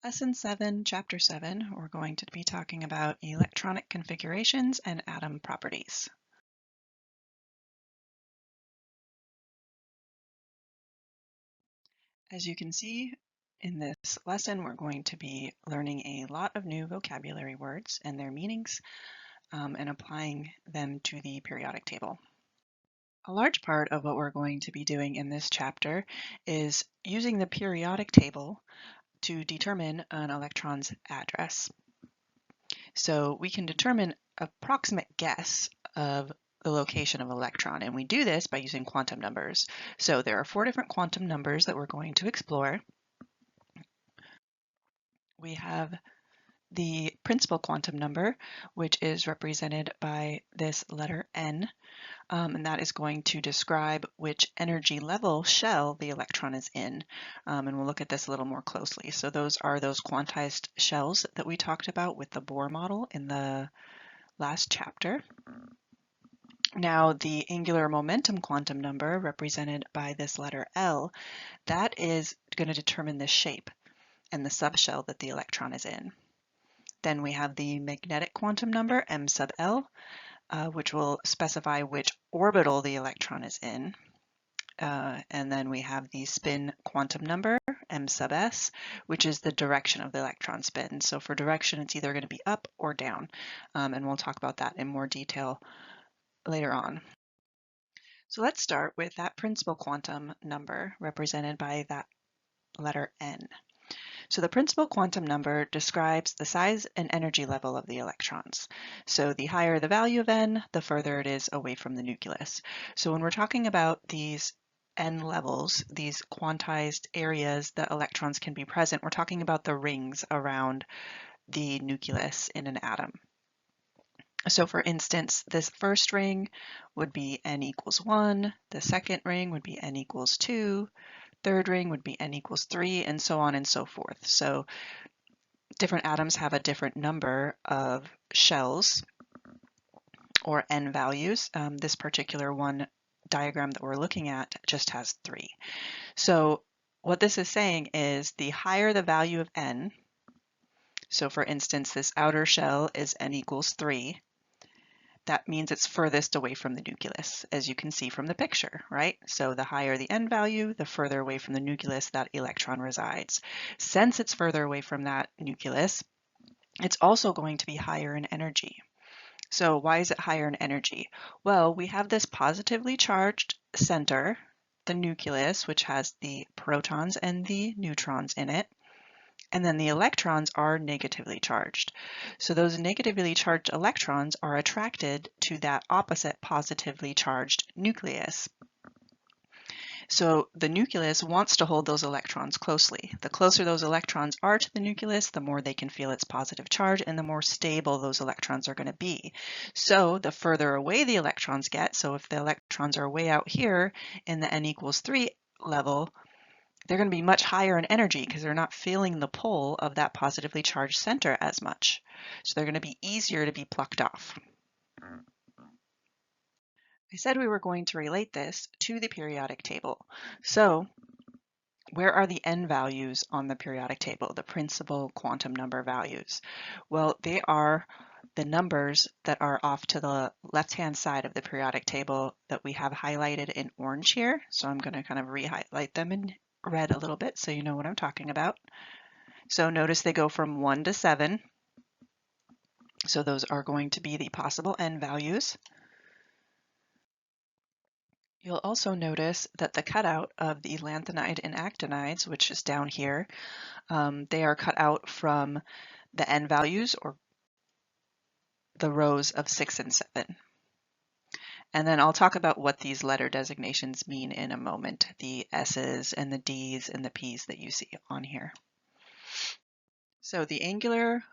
Lesson 7, Chapter 7, we're going to be talking about electronic configurations and atom properties. As you can see, in this lesson, we're going to be learning a lot of new vocabulary words and their meanings and applying them to the periodic table. A large part of what we're going to be doing in this chapter is using the periodic table to determine an electron's address. So we can determine approximate guess of the location of an electron, and we do this by using quantum numbers. So there are 4 different quantum numbers that we're going to explore. We have the principal quantum number, which is represented by this letter N, and that is going to describe which energy level shell the electron is in. And we'll look at this a little more closely. So those are those quantized shells that we talked about with the Bohr model in the last chapter. Now, the angular momentum quantum number, represented by this letter L, that is going to determine the shape and the subshell that the electron is in. Then we have the magnetic quantum number, M sub L, which will specify which orbital the electron is in. And then we have the spin quantum number, M sub S, which is the direction of the electron spin. So for direction, it's either going to be up or down. And we'll talk about that in more detail later on. So let's start with that principal quantum number represented by that letter N. So the principal quantum number describes the size and energy level of the electrons. So the higher the value of N, the further it is away from the nucleus. So when we're talking about these N levels, these quantized areas that electrons can be present, we're talking about the rings around the nucleus in an atom. So for instance, this first ring would be N equals 1, the second ring would be N equals 2, third ring would be N equals 3, and so on and so forth. So different atoms have a different number of shells or N values. This particular one diagram that we're looking at just has 3. So what this is saying is the higher the value of N, so for instance, this outer shell is N equals 3, that means it's furthest away from the nucleus, as you can see from the picture, right? So the higher the N value, the further away from the nucleus that electron resides. Since it's further away from that nucleus, it's also going to be higher in energy. So why is it higher in energy? Well, we have this positively charged center, the nucleus, which has the protons and the neutrons in it. And then the electrons are negatively charged. So those negatively charged electrons are attracted to that opposite positively charged nucleus. So the nucleus wants to hold those electrons closely. The closer those electrons are to the nucleus, the more they can feel its positive charge and the more stable those electrons are going to be. So the further away the electrons get, so if the electrons are way out here in the N equals 3 level, they're going to be much higher in energy because they're not feeling the pull of that positively charged center as much. So they're going to be easier to be plucked off. I said we were going to relate this to the periodic table. So where are the N values on the periodic table, the principal quantum number values? Well, they are the numbers that are off to the left-hand side of the periodic table that we have highlighted in orange here. So I'm going to kind of re-highlight them in red a little bit so you know what I'm talking about. So notice they go from 1 to 7. So those are going to be the possible N values. You'll also notice that the cutout of the lanthanide and actinides, which is down here, they are cut out from the N values or the rows of 6 and 7. And then I'll talk about what these letter designations mean in a moment, the S's and the D's and the P's that you see on here. So the angular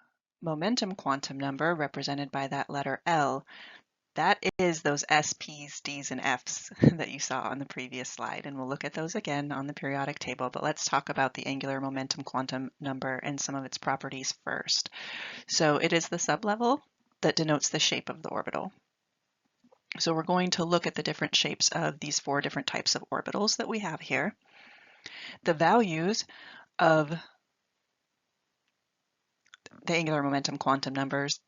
momentum quantum number, represented by that letter L, that is those S, P's, D's, and F's that you saw on the previous slide. And we'll look at those again on the periodic table, but let's talk about the angular momentum quantum number and some of its properties first. So it is the sublevel that denotes the shape of the orbital. So we're going to look at the different shapes of these 4 different types of orbitals that we have here. The values of the angular momentum quantum numbers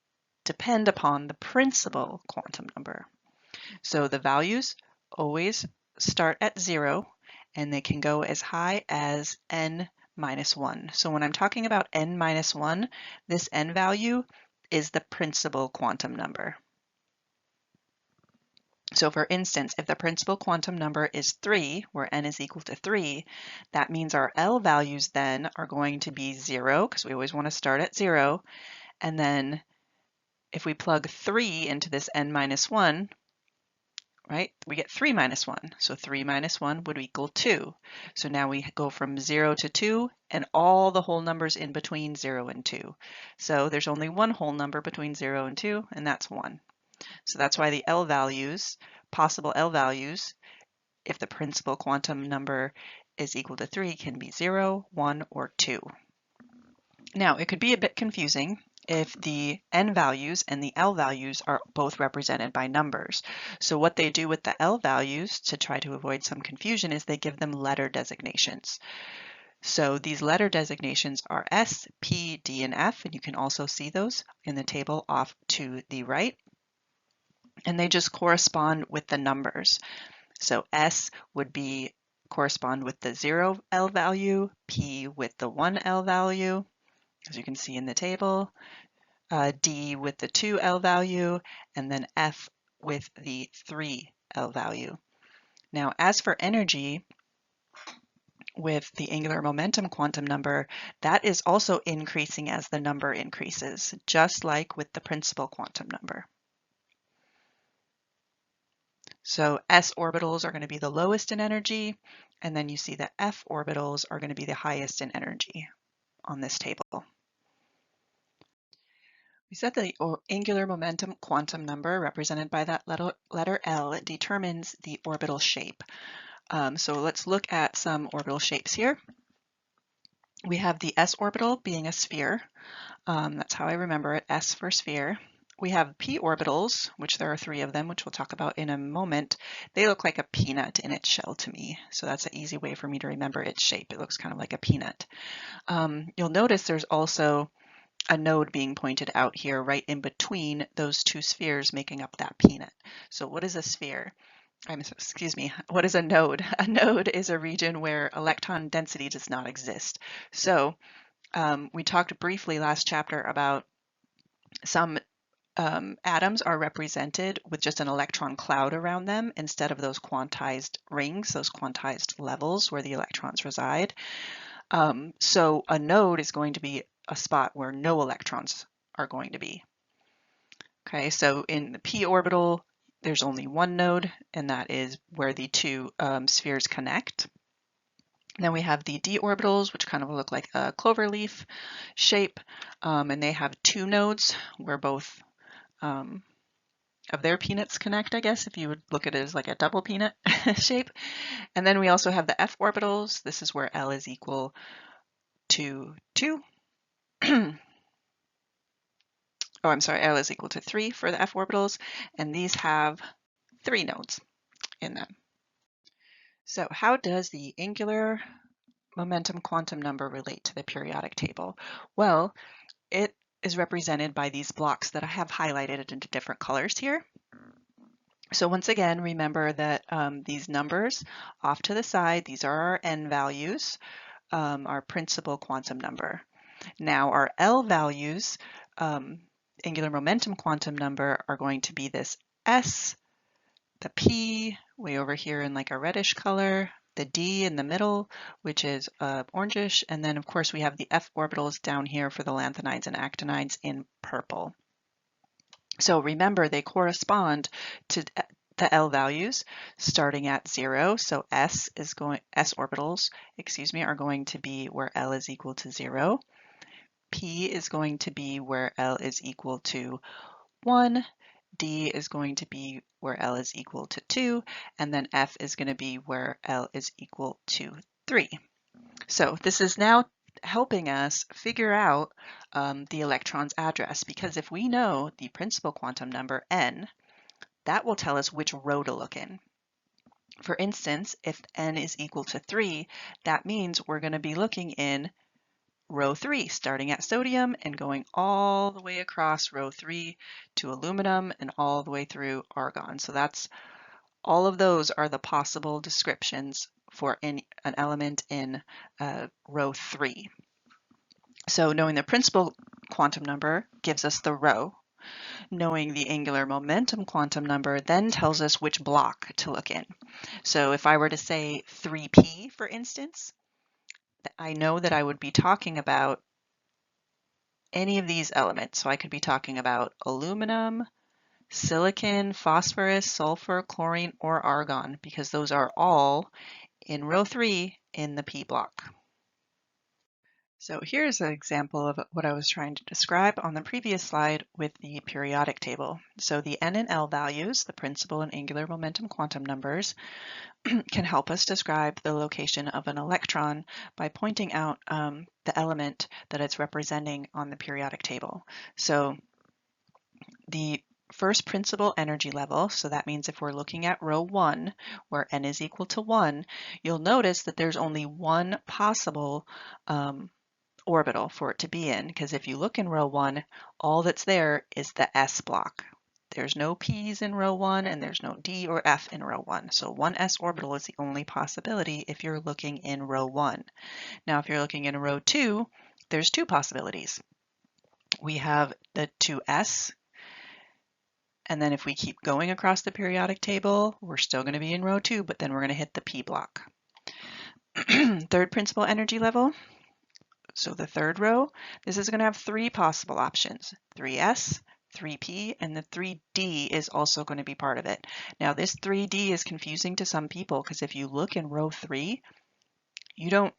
depend upon the principal quantum number. So the values always start at 0, and they can go as high as n minus 1. So when I'm talking about n minus 1, this n value is the principal quantum number. So for instance, if the principal quantum number is 3, where n is equal to 3, that means our L values then are going to be 0, because we always want to start at 0. And then if we plug 3 into this n minus 1, right, we get 3 minus 1. So 3 minus 1 would equal 2. So now we go from 0 to 2 and all the whole numbers in between 0 and 2. So there's only one whole number between 0 and 2, and that's 1. So that's why the L values, possible L values, if the principal quantum number is equal to 3, can be 0, 1, or 2. Now, it could be a bit confusing if the n values and the L values are both represented by numbers. So what they do with the L values to try to avoid some confusion is they give them letter designations. So these letter designations are S, P, D, and F, and you can also see those in the table off to the right. And they just correspond with the numbers. So S would correspond with the 0 L value, P with the 1 L value, as you can see in the table, D with the 2 L value, and then F with the 3 L value. Now, as for energy, with the angular momentum quantum number, that is also increasing as the number increases, just like with the principal quantum number. So S orbitals are going to be the lowest in energy, and then you see the F orbitals are going to be the highest in energy on this table. We said the angular momentum quantum number, represented by that letter L, determines the orbital shape. So let's look at some orbital shapes here. We have the S orbital being a sphere. That's how I remember it, S for sphere. We have p orbitals, which there are 3 of them, which we'll talk about in a moment. They look like a peanut in its shell to me. So that's an easy way for me to remember its shape. It looks kind of like a peanut. You'll notice there's also a node being pointed out here right in between those 2 spheres making up that peanut. So what is a sphere? What is a node? A node is a region where electron density does not exist. So we talked briefly last chapter about some atoms are represented with just an electron cloud around them instead of those quantized rings, those quantized levels where the electrons reside. So a node is going to be a spot where no electrons are going to be. Okay, so in the p orbital, there's only one node, and that is where the 2 spheres connect. Then we have the d orbitals, which kind of look like a clover leaf shape, and they have 2 nodes where both of their peanuts connect, I guess, if you would look at it as like a double peanut shape. And then we also have the f orbitals. This is where L is equal to 2. Oh, I'm sorry, L is equal to 3 for the f orbitals, and these have 3 nodes in them. So how does the angular momentum quantum number relate to the periodic table? Well, it is represented by these blocks that I have highlighted into different colors here. So once again, remember that these numbers off to the side, these are our n values, our principal quantum number. Now our L values, angular momentum quantum number, are going to be this S, the P way over here in like a reddish color, the D in the middle, which is orangish, and then of course we have the F orbitals down here for the lanthanides and actinides in purple. So remember, they correspond to the L values starting at 0. So S orbitals, are going to be where L is equal to 0. P is going to be where L is equal to 1. D is going to be where L is equal to 2. And then F is going to be where L is equal to 3. So this is now helping us figure out the electron's address, because if we know the principal quantum number n, that will tell us which row to look in. For instance, if n is equal to 3, that means we're going to be looking in row 3, starting at sodium and going all the way across row 3 to aluminum and all the way through argon. So that's all of those are the possible descriptions for an element in row 3. So knowing the principal quantum number gives us the row. Knowing the angular momentum quantum number then tells us which block to look in. So if I were to say 3p, for instance, I know that I would be talking about any of these elements. So I could be talking about aluminum, silicon, phosphorus, sulfur, chlorine, or argon, because those are all in row 3 in the p block. So here's an example of what I was trying to describe on the previous slide with the periodic table. So the N and L values, the principal and angular momentum quantum numbers, can help us describe the location of an electron by pointing out the element that it's representing on the periodic table. So the first principal energy level, so that means if we're looking at row 1, where N is equal to 1, you'll notice that there's only one possible orbital for it to be in, because if you look in row 1, all that's there is the S block. There's no P's in row 1 and there's no D or F in row 1. So one S orbital is the only possibility if you're looking in row 1. Now if you're looking in row 2, there's two possibilities. We have the 2S, and then if we keep going across the periodic table, we're still going to be in row 2, but then we're going to hit the P block. Third principal energy level. So the third row, this is going to have three possible options, 3s, 3p, and the 3d is also going to be part of it. Now this 3d is confusing to some people because if you look in row 3,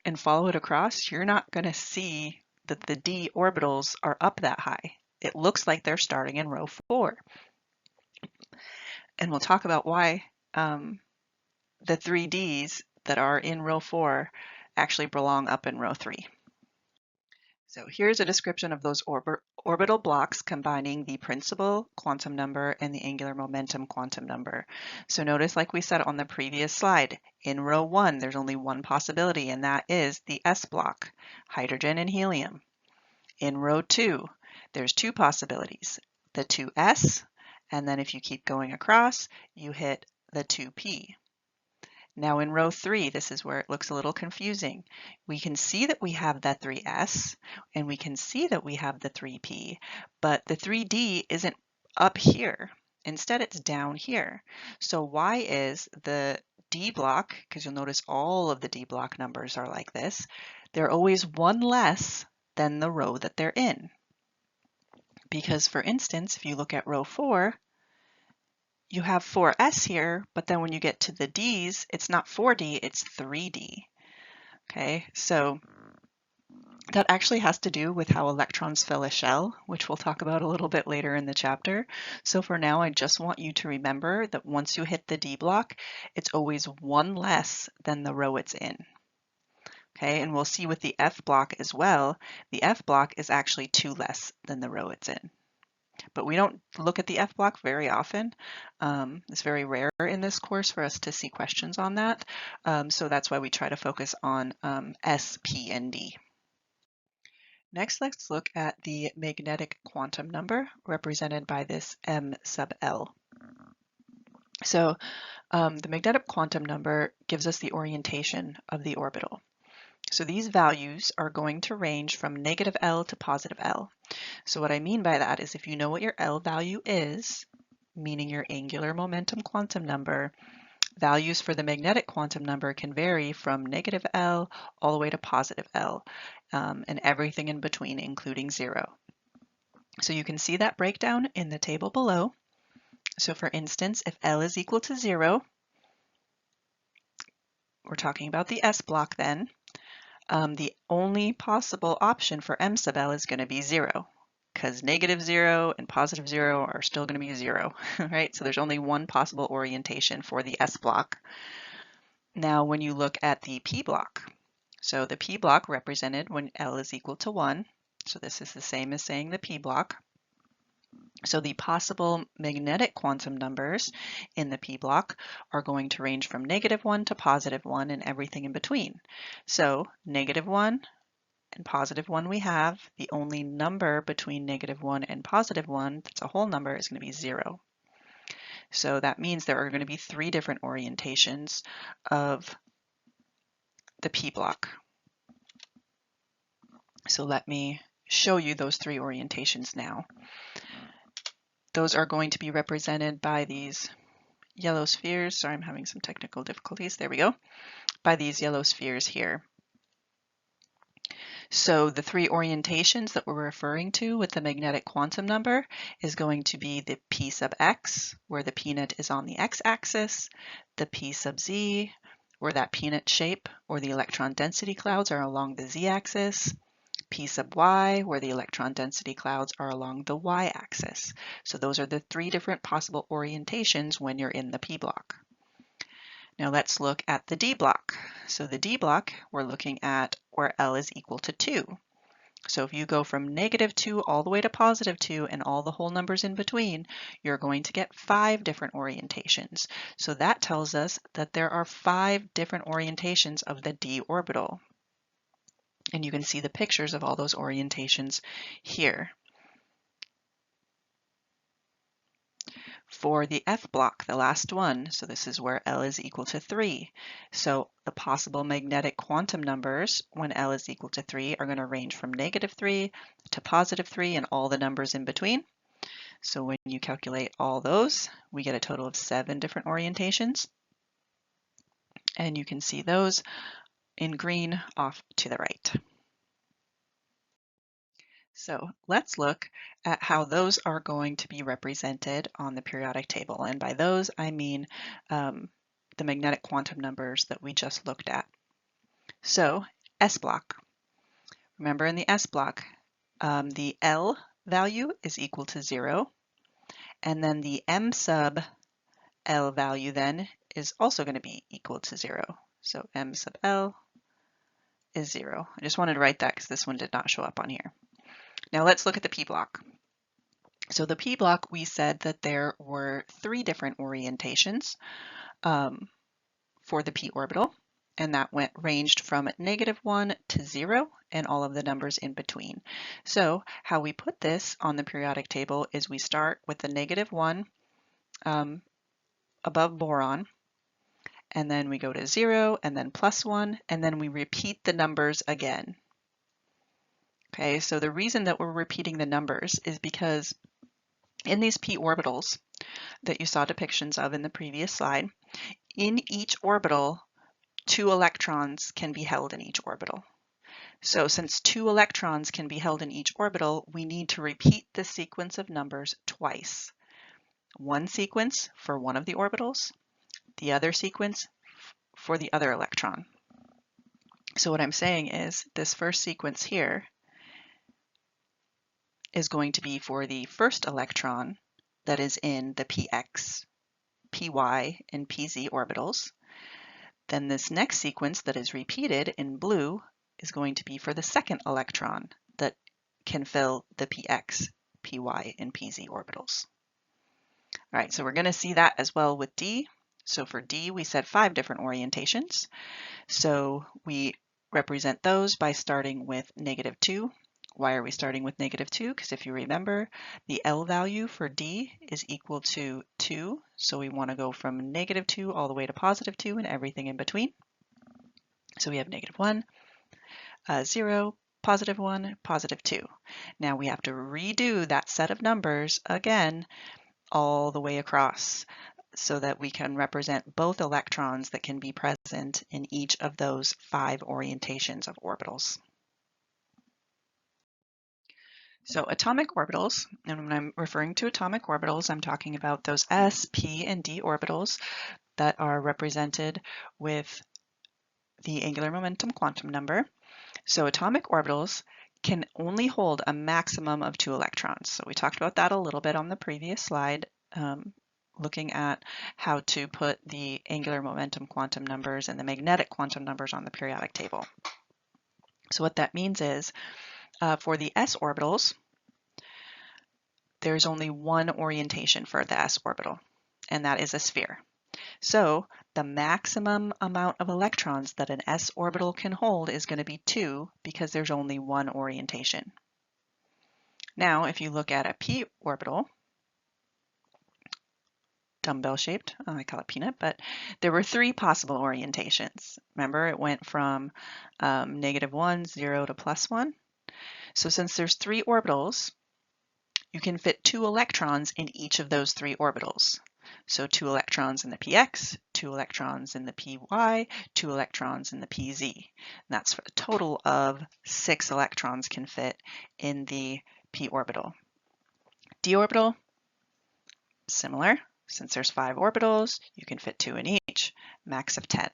and follow it across, you're not going to see that the d orbitals are up that high. It looks like they're starting in row 4. And we'll talk about why the 3ds that are in row 4 actually belong up in row 3. So here's a description of those orbital blocks combining the principal quantum number and the angular momentum quantum number. So notice, like we said on the previous slide, in row 1, there's only one possibility, and that is the S block, hydrogen and helium. In row 2, there's two possibilities, the 2S, and then if you keep going across, you hit the 2P. Now in row 3, this is where it looks a little confusing. We can see that we have the 3s and we can see that we have the 3p, but the 3d isn't up here. Instead, it's down here. So why is the D block, because you'll notice all of the D block numbers are like this, they're always one less than the row that they're in. Because for instance, if you look at row 4, you have 4s here, but then when you get to the d's, it's not 4d, it's 3d. Okay, so that actually has to do with how electrons fill a shell, which we'll talk about a little bit later in the chapter. So for now, I just want you to remember that once you hit the D block, it's always one less than the row it's in. Okay, and we'll see with the F block as well, the F block is actually two less than the row it's in. But we don't look at the F block very often. It's very rare in this course for us to see questions on that. So that's why we try to focus on S, P, and D. Next, let's look at the magnetic quantum number represented by this M sub L. So the magnetic quantum number gives us the orientation of the orbital. So these values are going to range from negative L to positive L. So what I mean by that is if you know what your L value is, meaning your angular momentum quantum number, values for the magnetic quantum number can vary from negative L all the way to positive L, and everything in between, including 0. So you can see that breakdown in the table below. So for instance, if L is equal to 0, we're talking about the S block then, the only possible option for M sub L is going to be 0, because negative 0 and positive 0 are still going to be 0, right? So there's only one possible orientation for the S block. Now when you look at the P block, so the P block represented when L is equal to 1, so this is the same as saying the P block. So the possible magnetic quantum numbers in the P block are going to range from negative 1 to positive 1 and everything in between. So negative 1 and positive 1 we have, the only number between -1 and +1 that's a whole number is going to be 0. So that means there are going to be 3 different orientations of the p block. So let me show you those 3 orientations now. Those are going to be represented by these yellow spheres. Sorry, I'm having some technical difficulties. There we go. By these yellow spheres here. So the 3 orientations that we're referring to with the magnetic quantum number is going to be the p sub x, where the p-net is on the x-axis, the p sub z, where that p-net shape or the electron density clouds are along the z-axis, p sub y, where the electron density clouds are along the y-axis. So those are the 3 different possible orientations when you're in the p block. Now let's look at the d block. So the d block, we're looking at where L is equal to 2. So if you go from -2 all the way to +2 and all the whole numbers in between, you're going to get 5 different orientations. So that tells us that there are 5 different orientations of the d orbital. And you can see the pictures of all those orientations here. For the F block, the last one, so this is where L is equal to 3. So the possible magnetic quantum numbers when L is equal to 3 are going to range from -3 to +3 and all the numbers in between. So when you calculate all those, we get a total of 7 different orientations. And you can see those in green off to the right. So let's look at how those are going to be represented on the periodic table. And by those, I mean the magnetic quantum numbers that we just looked at. So S block. Remember in the S block, the L value is equal to 0. And then the M sub L value then is also going to be equal to 0. So M sub L is 0. I just wanted to write that because this one did not show up on here. Now let's look at the p block. So the p block, we said that there were 3 different orientations for the p orbital, and that ranged from -1 to 0 and all of the numbers in between. So how we put this on the periodic table is we start with the -1 above boron, and then we go to 0 and then +1, and then we repeat the numbers again. Okay, so the reason that we're repeating the numbers is because in these p orbitals that you saw depictions of in the previous slide, in each orbital, 2 electrons can be held in each orbital. So since 2 electrons can be held in each orbital, we need to repeat the sequence of numbers twice. One sequence for one of the orbitals, the other sequence for the other electron. So what I'm saying is this first sequence here is going to be for the first electron that is in the px, py, and pz orbitals. Then this next sequence that is repeated in blue is going to be for the second electron that can fill the px, py, and pz orbitals. All right, so we're going to see that as well with D. So for D, we said 5 different orientations. So we represent those by starting with -2. Why are we starting with -2? Because if you remember, the L value for D is equal to 2. So we want to go from -2 all the way to +2 and everything in between. So we have -1, 0, +1, +2. Now we have to redo that set of numbers again all the way across so that we can represent both electrons that can be present in each of those 5 orientations of orbitals. So atomic orbitals, and when I'm referring to atomic orbitals, I'm talking about those s, p, and d orbitals that are represented with the angular momentum quantum number. So atomic orbitals can only hold a maximum of 2 electrons. So we talked about that a little bit on the previous slide, looking at how to put the angular momentum quantum numbers and the magnetic quantum numbers on the periodic table. So what that means is for the s orbitals, there's only one orientation for the s orbital, and that is a sphere. So the maximum amount of electrons that an s orbital can hold is going to be 2 because there's only one orientation. Now, if you look at a p orbital, dumbbell shaped, I call it peanut, but there were 3 possible orientations. Remember, it went from -1, 0 to +1. So since there's 3 orbitals, you can fit 2 electrons in each of those 3 orbitals. So 2 electrons in the px, 2 electrons in the py, 2 electrons in the pz. And that's for a total of 6 electrons can fit in the p orbital. D orbital, similar. Since there's 5 orbitals, you can fit 2 in each, max of 10.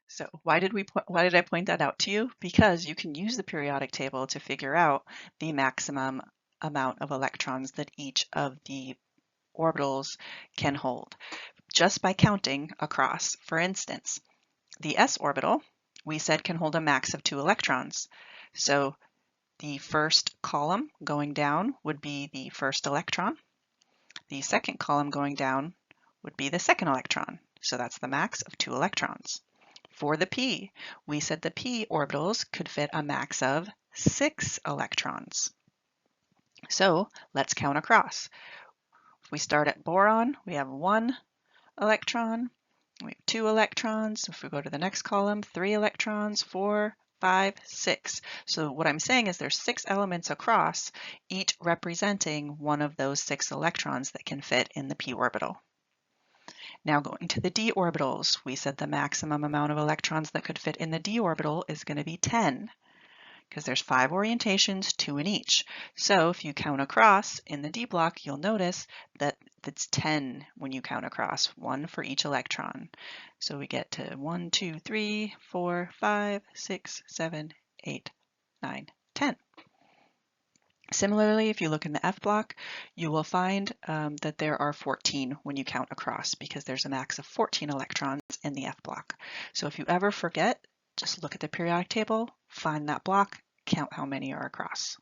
So why did I point that out to you? Because you can use the periodic table to figure out the maximum amount of electrons that each of the orbitals can hold just by counting across. For instance, the s orbital we said can hold a max of 2 electrons. So the first column going down would be the first electron. The second column going down would be the second electron. So that's the max of 2 electrons. For the p, we said the p orbitals could fit a max of 6 electrons. So let's count across. If we start at boron, we have 1 electron, we have 2 electrons. If we go to the next column, 3 electrons, 4, 5, 6. So what I'm saying is there's 6 elements across, each representing one of those 6 electrons that can fit in the p orbital. Now going to the d orbitals, we said the maximum amount of electrons that could fit in the d orbital is going to be 10 because there's 5 orientations, 2 in each. So if you count across in the d block, you'll notice that it's 10 when you count across, 1 for each electron. So we get to 1, 2, 3, 4, 5, 6, 7, 8, 9, 10. Similarly, if you look in the F block, you will find that there are 14 when you count across because there's a max of 14 electrons in the F block. So if you ever forget, just look at the periodic table, find that block, count how many are across.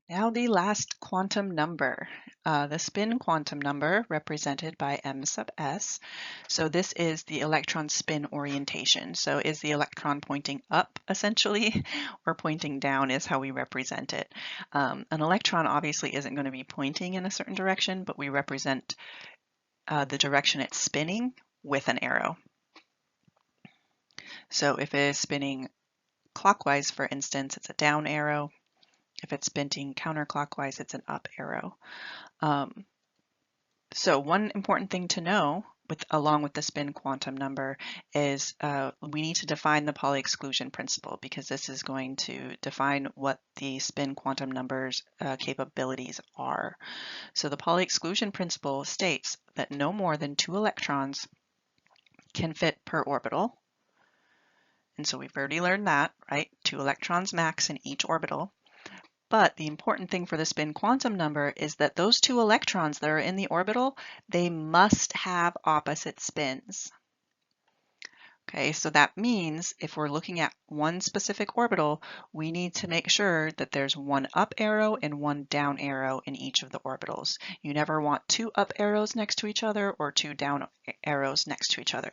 Now the last quantum number, the spin quantum number represented by m sub s. So this is the electron spin orientation. So is the electron pointing up essentially or pointing down is how we represent it. An electron obviously isn't going to be pointing in a certain direction, but we represent the direction it's spinning with an arrow. So if it is spinning clockwise, for instance, it's a down arrow. If it's spinning counterclockwise, it's an up arrow. So one important thing to know along with the spin quantum number is we need to define the Pauli exclusion principle because this is going to define what the spin quantum number's capabilities are. So the Pauli exclusion principle states that no more than 2 electrons can fit per orbital. And so we've already learned that, right? 2 electrons max in each orbital. But the important thing for the spin quantum number is that those 2 electrons that are in the orbital, they must have opposite spins. Okay, so that means if we're looking at one specific orbital, we need to make sure that there's one up arrow and one down arrow in each of the orbitals. You never want 2 up arrows next to each other or 2 down arrows next to each other.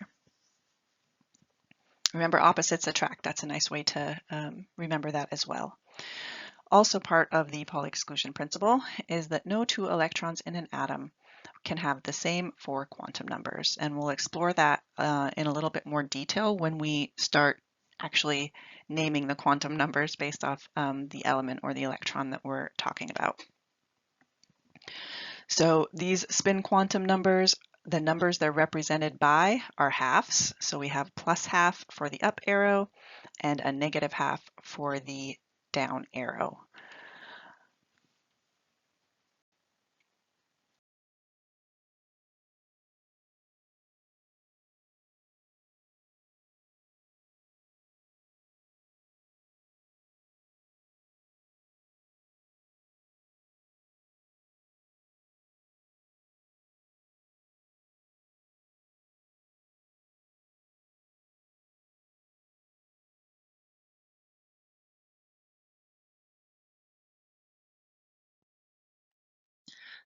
Remember, opposites attract. That's a nice way to remember that as well. Also part of the Pauli exclusion principle is that no 2 electrons in an atom can have the same 4 quantum numbers. And we'll explore that in a little bit more detail when we start actually naming the quantum numbers based off the element or the electron that we're talking about. So these spin quantum numbers, the numbers they're represented by are halves. So we have +half for the up arrow and a -half for the down arrow.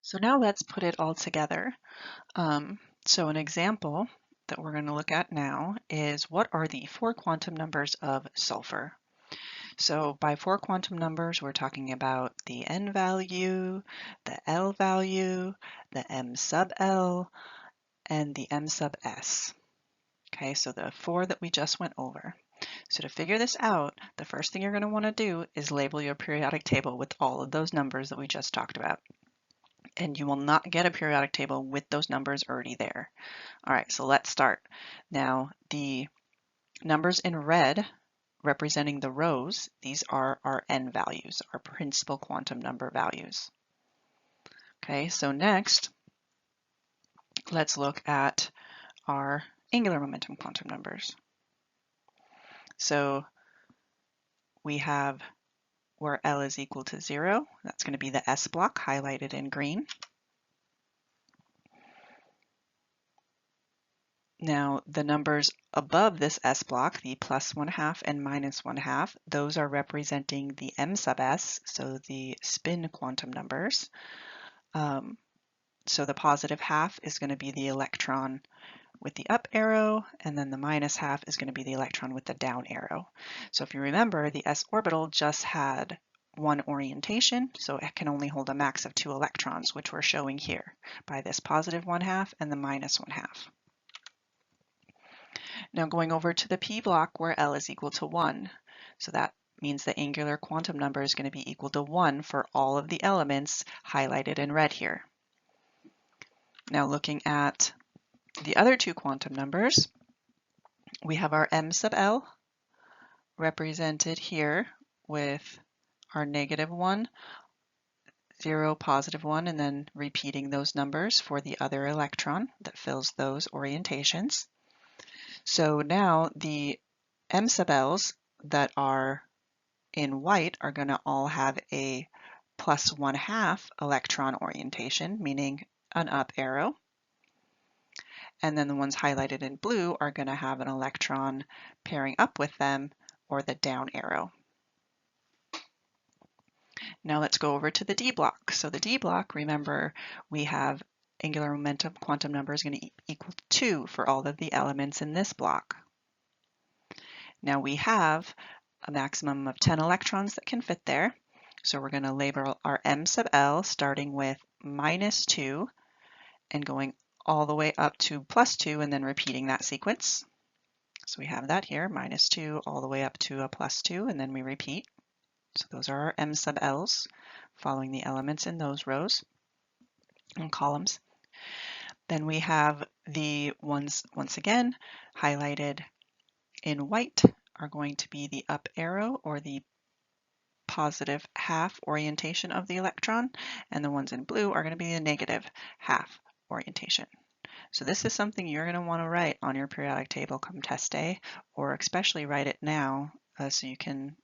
So now let's put it all together. So an example that we're going to look at now is what are the 4 quantum numbers of sulfur? So by 4 quantum numbers, we're talking about the N value, the L value, the M sub L, and the M sub S. Okay, so the 4 that we just went over. So to figure this out, the first thing you're going to want to do is label your periodic table with all of those numbers that we just talked about. And you will not get a periodic table with those numbers already there. All right, so let's start. Now, the numbers in red representing the rows, these are our N values, our principal quantum number values. Okay, so next, let's look at our angular momentum quantum numbers. So we have where L is equal to 0, that's going to be the S block highlighted in green. Now, the numbers above this S block, the plus 1/2 and minus 1/2, those are representing the M sub S, so the spin quantum numbers. So the positive half is going to be the electron with the up arrow, and then the minus half is going to be the electron with the down arrow. So if you remember, the s orbital just had one orientation, so it can only hold a max of 2 electrons, which we're showing here by this positive 1/2 and the minus 1/2. Now going over to the p block where L is equal to 1. So that means the angular quantum number is going to be equal to 1 for all of the elements highlighted in red here. Now looking at the other 2 quantum numbers, we have our M sub L represented here with our -1, 0, +1, and then repeating those numbers for the other electron that fills those orientations. So now the M sub L's that are in white are going to all have a plus 1/2 electron orientation, meaning an up arrow. And then the ones highlighted in blue are going to have an electron pairing up with them or the down arrow. Now let's go over to the D block. So the D block, remember, we have angular momentum quantum number is going to equal 2 for all of the elements in this block. Now we have a maximum of 10 electrons that can fit there. So we're going to label our M sub L starting with -2 and going all the way up to +2 and then repeating that sequence. So we have that here, -2 all the way up to a +2 and then we repeat. So those are our M sub L's following the elements in those rows and columns. Then we have the ones, once again, highlighted in white are going to be the up arrow or the positive half orientation of the electron, and the ones in blue are going to be the negative half orientation. So this is something you're going to want to write on your periodic table come test day, or especially write it now so you can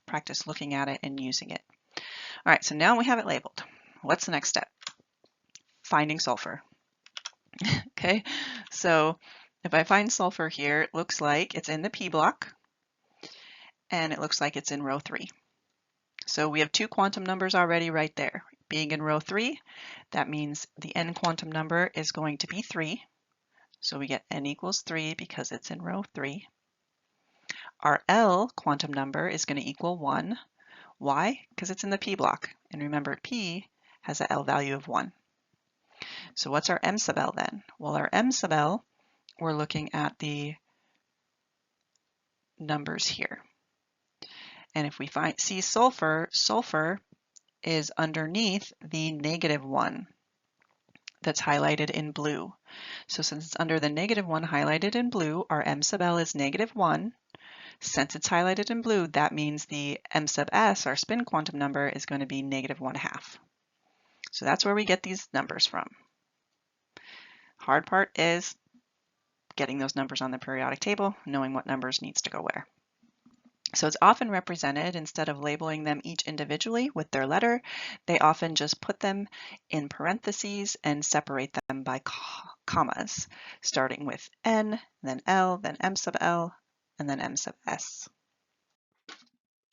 practice looking at it and using it. All right, so now we have it labeled. What's the next step? Finding sulfur. Okay, so if I find sulfur here, it looks like it's in the P block, and it looks like it's in row 3. So we have 2 quantum numbers already right there. Being in row 3, that means the N quantum number is going to be 3. So we get N equals 3 because it's in row 3. Our L quantum number is going to equal 1. Why? Because it's in the P block. And remember, P has an L value of 1. So what's our M sub L then? Well, our M sub L, we're looking at the numbers here. And if we see sulfur, sulfur is underneath the -1 that's highlighted in blue. So since it's under the -1 highlighted in blue, our M sub L is -1. Since it's highlighted in blue, that means the M sub S, our spin quantum number, is going to be -1/2. So that's where we get these numbers from. Hard part is getting those numbers on the periodic table, knowing what numbers needs to go where. So it's often represented, instead of labeling them each individually with their letter, they often just put them in parentheses and separate them by commas, starting with N, then L, then M sub L, and then M sub S.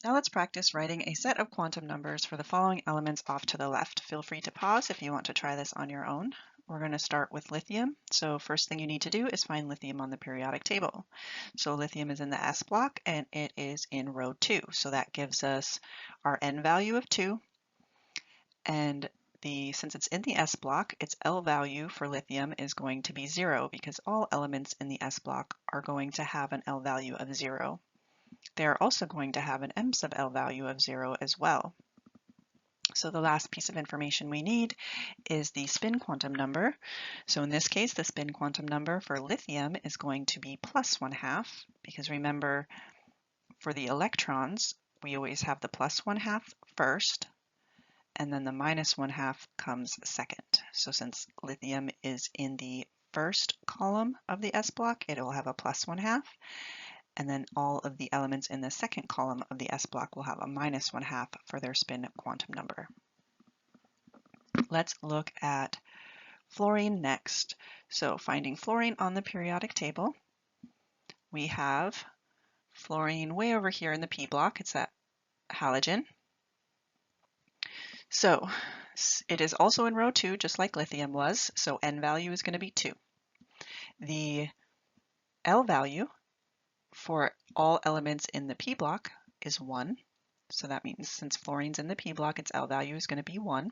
Now let's practice writing a set of quantum numbers for the following elements off to the left. Feel free to pause if you want to try this on your own. We're going to start with lithium. So first thing you need to do is find lithium on the periodic table. So lithium is in the S block and it is in row 2. So that gives us our N value of 2. And since it's in the S block, its L value for lithium is going to be 0 because all elements in the S block are going to have an L value of 0. They are also going to have an M sub L value of 0 as well. So the last piece of information we need is the spin quantum number. So in this case, the spin quantum number for lithium is going to be plus 1/2, because remember, for the electrons, we always have the plus 1/2 first, and then the minus 1/2 comes second. So since lithium is in the first column of the S block, it will have a plus 1/2. And then all of the elements in the second column of the S block will have a minus 1/2 for their spin quantum number. Let's look at fluorine next. So finding fluorine on the periodic table, we have fluorine way over here in the P block. It's that halogen. So it is also in row 2, just like lithium was. So N value is going to be 2. The L value for all elements in the P block is 1. So that means since fluorine's in the P block, its L value is going to be 1.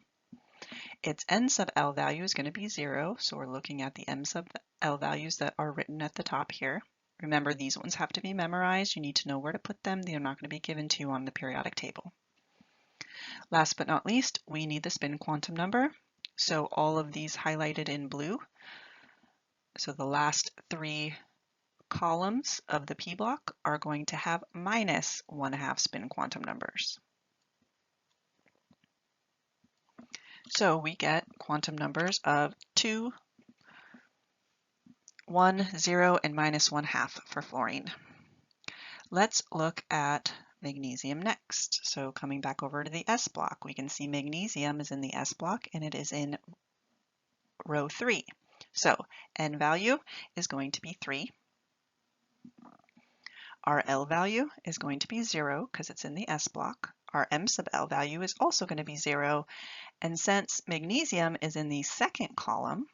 Its N sub L value is going to be 0. So we're looking at the M sub L values that are written at the top here. Remember, these ones have to be memorized. You need to know where to put them. They are not going to be given to you on the periodic table. Last but not least, we need the spin quantum number. So all of these highlighted in blue. So the last 3 columns of the P block are going to have minus 1/2 spin quantum numbers. So we get quantum numbers of 2, 1, 0, and minus 1/2 for fluorine. Let's look at magnesium next. So coming back over to the S block, we can see magnesium is in the S block and it is in row 3. So N value is going to be 3. Our L value is going to be 0 because it's in the S block. Our M sub L value is also going to be 0. And since magnesium is in the second column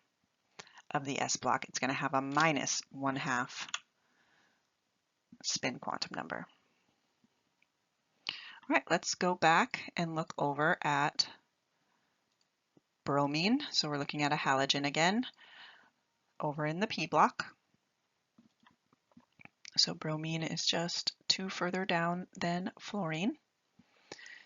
of the S block, it's going to have a minus 1/2 spin quantum number. All right, let's go back and look over at bromine. So we're looking at a halogen again over in the P block. So bromine is just 2 further down than fluorine.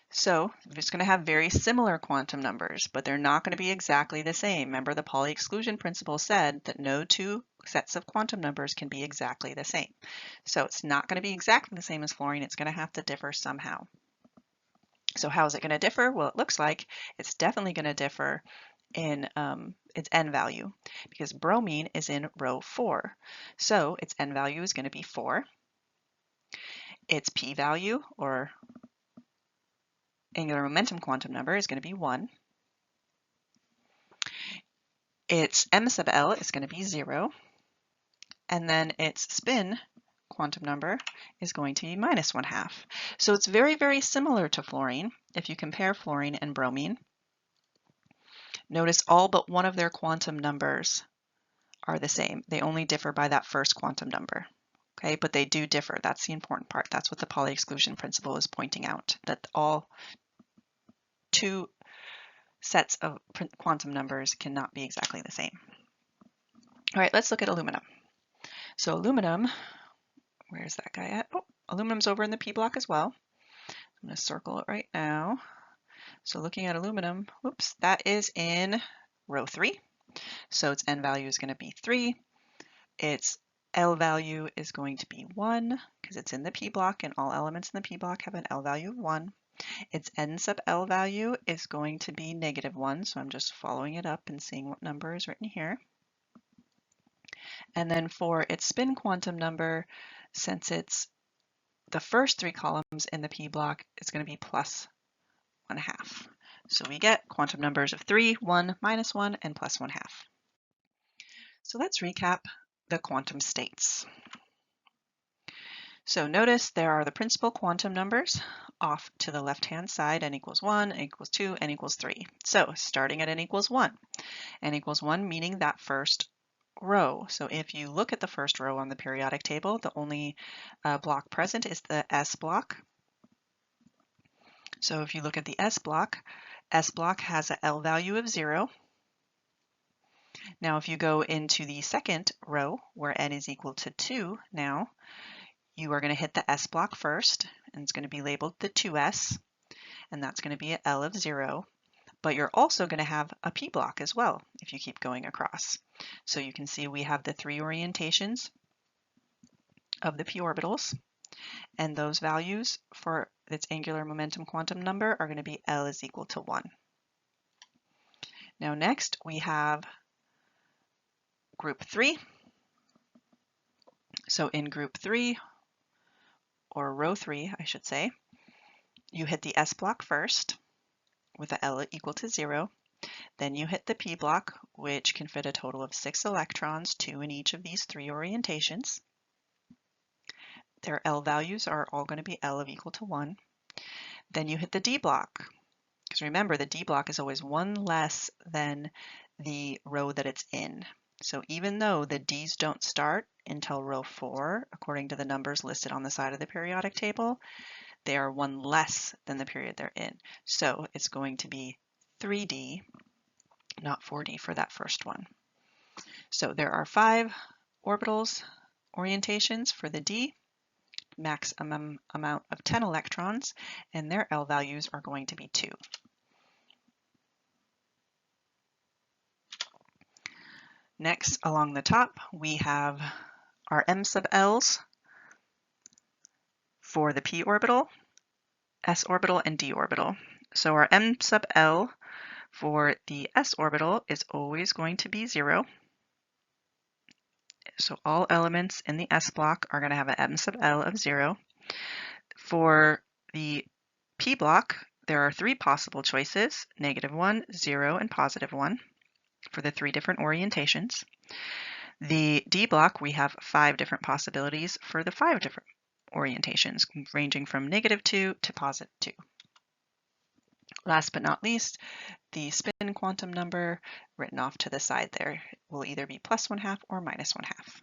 So it's going to have very similar quantum numbers, but they're not going to be exactly the same. Remember, the Pauli exclusion principle said that no 2 sets of quantum numbers can be exactly the same. So it's not going to be exactly the same as fluorine. It's going to have to differ somehow. So how is it going to differ? Well, it looks like it's definitely going to differ in its N value, because bromine is in row 4. So its N value is going to be 4. Its P value, or angular momentum quantum number, is going to be 1. Its M sub L is going to be 0. And then its spin quantum number is going to be minus 1/2. So it's very, very similar to fluorine if you compare fluorine and bromine. Notice all but one of their quantum numbers are the same. They only differ by that first quantum number. Okay, but they do differ. That's the important part. That's what the Pauli exclusion principle is pointing out, that all 2 sets of quantum numbers cannot be exactly the same. All right, let's look at aluminum. So aluminum, where's that guy at? Oh, aluminum's over in the P block as well. I'm going to circle it right now. So looking at aluminum, whoops, that is in row 3. So its N value is going to be 3. Its L value is going to be 1 because it's in the P block, and all elements in the P block have an L value of 1. Its N sub L value is going to be -1, so I'm just following it up and seeing what number is written here. And then for its spin quantum number, since it's the first 3 columns in the P block, it's going to be plus 1/2. So we get quantum numbers of 3, 1, -1, and plus 1/2. So let's recap the quantum states. So notice there are the principal quantum numbers off to the left-hand side, n equals 1, n equals 2, n equals 3. So starting at n equals 1. N equals 1 meaning that first row. So if you look at the first row on the periodic table, the only block present is the S block. So if you look at the S block has a L value of 0. Now if you go into the second row, where n is equal to 2 now, you are going to hit the S block first, and it's going to be labeled the 2S, and that's going to be an L of 0. But you're also going to have a P block as well if you keep going across. So you can see we have the 3 orientations of the p orbitals, and those values for its angular momentum quantum number are going to be L is equal to 1. Now next we have group 3. So in group 3, or row 3 I should say, you hit the S block first with a L equal to 0. Then you hit the P block, which can fit a total of 6 electrons, 2 in each of these 3 orientations. Their L values are all going to be L of equal to 1. Then you hit the D block, because remember the D block is always 1 less than the row that it's in. So even though the D's don't start until row 4, according to the numbers listed on the side of the periodic table, they are 1 less than the period they're in. So it's going to be 3D, not 4D for that first one. So there are 5 orbitals orientations for the D, maximum amount of 10 electrons, and their L values are going to be 2. Next, along the top, we have our M sub L's for the p orbital, s orbital, and d orbital. So our M sub L for the s orbital is always going to be 0. So all elements in the s block are going to have an M sub L of 0. For the p block, there are 3 possible choices, -1, 0, and +1 for the 3 different orientations. The D block, we have 5 different possibilities for the 5 different orientations, ranging from -2 to +2. Last but not least, the spin quantum number written off to the side there will either be +1/2 or -1/2.